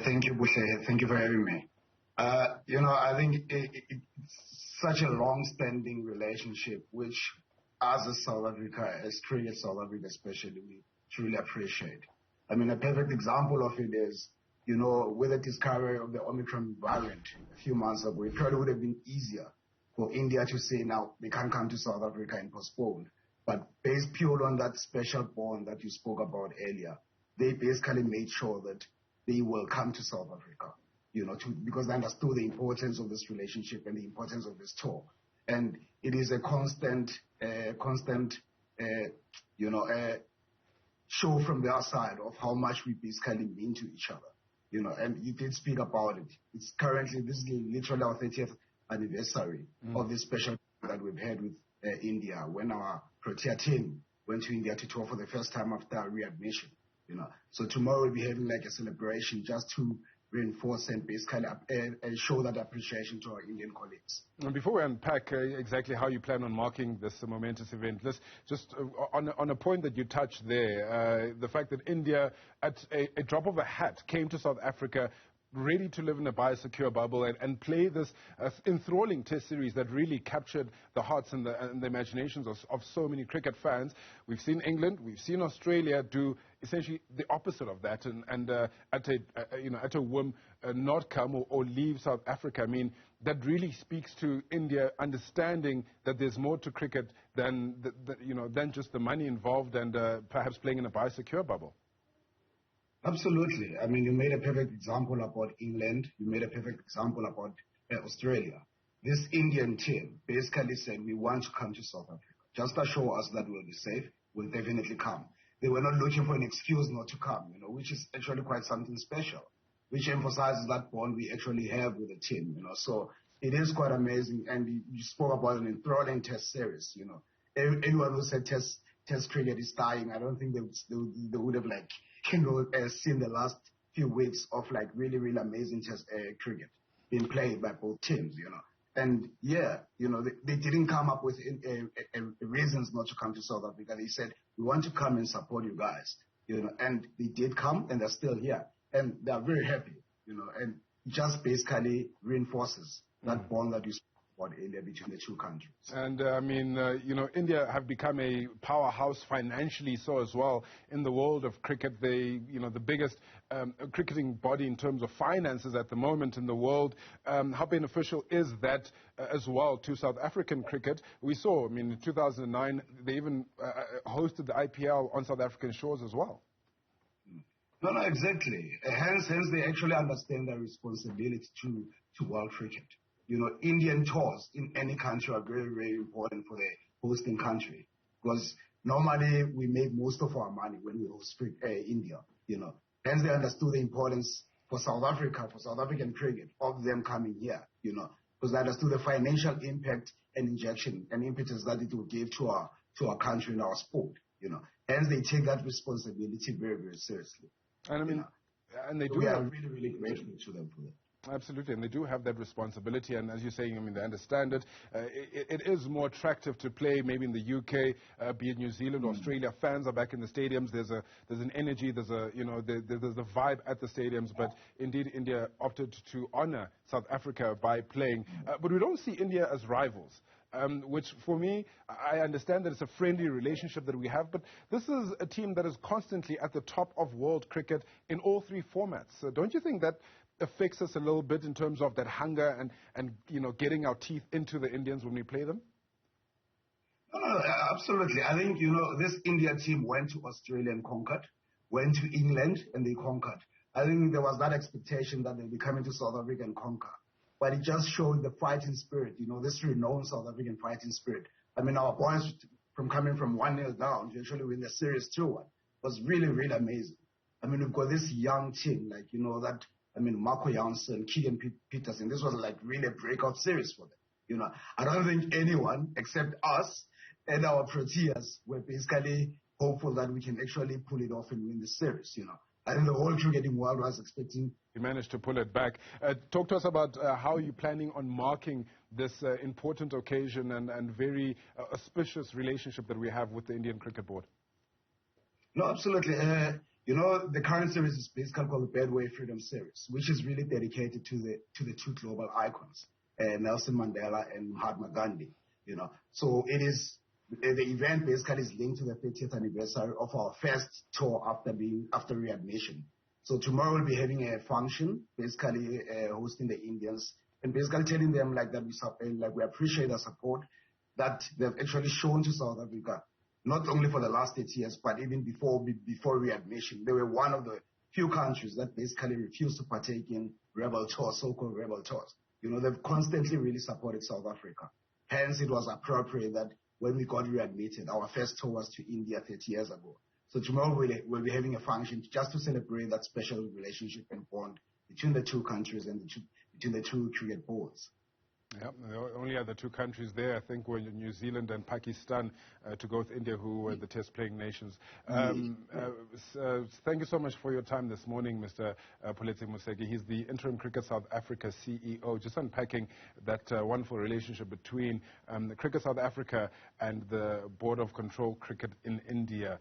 Thank you, Buhle. Thank you for having me. I think it's such a long-standing relationship, which as a South Africa, as Cricket South Africa especially, we truly appreciate. I mean, a perfect example of it is, with the discovery of the Omicron variant a few months ago, it probably would have been easier for India to say now they can't come to South Africa and postpone. But based purely on that special bond that you spoke about earlier, they basically made sure that they will come to South Africa, because they understood the importance of this relationship and the importance of this tour. And it is a constant, show from their side of how much we basically mean to each other, and you did speak about it. It's currently, this is literally our 30th anniversary of this special that we've had with India, when our Proteas team went to India to tour for the first time after our readmission. So tomorrow we'll be having like a celebration just to reinforce and basically show that appreciation to our Indian colleagues. And before we unpack exactly how you plan on marking this momentous event, let's just on a point that you touched there, the fact that India, at a drop of a hat, came to South Africa ready to live in a biosecure bubble and play this enthralling test series that really captured the hearts and the imaginations of so many cricket fans. We've seen England, we've seen Australia do essentially the opposite of that and at a whim not come or leave South Africa. I mean, that really speaks to India understanding that there's more to cricket than just the money involved and perhaps playing in a biosecure bubble. Absolutely. I mean, you made a perfect example about England. You made a perfect example about Australia. This Indian team basically said, we want to come to South Africa. Just to show us that we'll be safe, we'll definitely come. They were not looking for an excuse not to come, which is actually quite something special, which emphasizes that bond we actually have with the team, So it is quite amazing. And you spoke about an enthralling test series, Anyone who said test cricket is dying, I don't think they would have seen the last few weeks of really, really amazing test cricket being played by both teams, And they didn't come up with reasons not to come to South Africa. They said, we want to come and support you guys, and they did come and they're still here. And they're very happy, and it just basically reinforces that bond that you spoke about earlier between the two countries. And India have become a powerhouse financially so as well in the world of cricket. They, the biggest cricketing body in terms of finances at the moment in the world. How beneficial is that as well to South African cricket? We saw, in 2009, they even hosted the IPL on South African shores as well. No, exactly. Hence, they actually understand their responsibility to world cricket. Indian tours in any country are very, very important for the hosting country, because normally we make most of our money when we host India, Hence they understood the importance for South Africa, for South African cricket, of them coming here, because they understood the financial impact and injection and impetus that it will give to our country and our sport, Hence they take that responsibility very, very seriously. And and they do. We are really, really grateful to them for that. Absolutely, and they do have that responsibility, and as you're saying, they understand it. It is more attractive to play maybe in the UK, be it New Zealand, Australia. Fans are back in the stadiums. There's an energy, there's a vibe at the stadiums. But indeed, India opted to honor South Africa by playing. But we don't see India as rivals. Which for me, I understand that it's a friendly relationship that we have, but this is a team that is constantly at the top of world cricket in all three formats. So don't you think that affects us a little bit in terms of that hunger and getting our teeth into the Indians when we play them? No, absolutely. I think, this India team went to Australia and conquered, went to England and they conquered. I think there was that expectation that they'd be coming to South Africa and conquer. But it just showed the fighting spirit, this renowned South African fighting spirit. Our boys from coming from 1-0 down to actually win the series 2-1 was really, really amazing. We've got this young team, Marco Jansen, Keegan Peterson. This was really a breakout series for them. I don't think anyone except us and our Proteas were basically hopeful that we can actually pull it off and win the series. I think the whole cricketing world was expecting. You managed to pull it back. Talk to us about how you're planning on marking this important occasion and very auspicious relationship that we have with the Indian Cricket Board. No, absolutely. You know, the current series is basically called the Bedway Freedom Series, which is really dedicated to the two global icons, Nelson Mandela and Mahatma Gandhi. You know, so it is the event basically is linked to the 30th anniversary of our first tour after readmission. So tomorrow we'll be having a function, basically hosting the Indians and basically telling them like that we appreciate the support that they've actually shown to South Africa, not only for the last 8 years, but even before readmission. They were one of the few countries that basically refused to partake in rebel tours, so-called rebel tours. You know, they've constantly really supported South Africa. Hence, it was appropriate that when we got readmitted, our first tour was to India 30 years ago. So tomorrow we'll be having a function just to celebrate that special relationship and bond between the two countries and between the two cricket boards. Yeah, the only other two countries there, I think, were New Zealand and Pakistan, to go with India, who were the test-playing nations. Thank you so much for your time this morning, Mr. Pholetsi Moseki. He's the Interim Cricket South Africa CEO, just unpacking that wonderful relationship between Cricket South Africa and the Board of Control Cricket in India.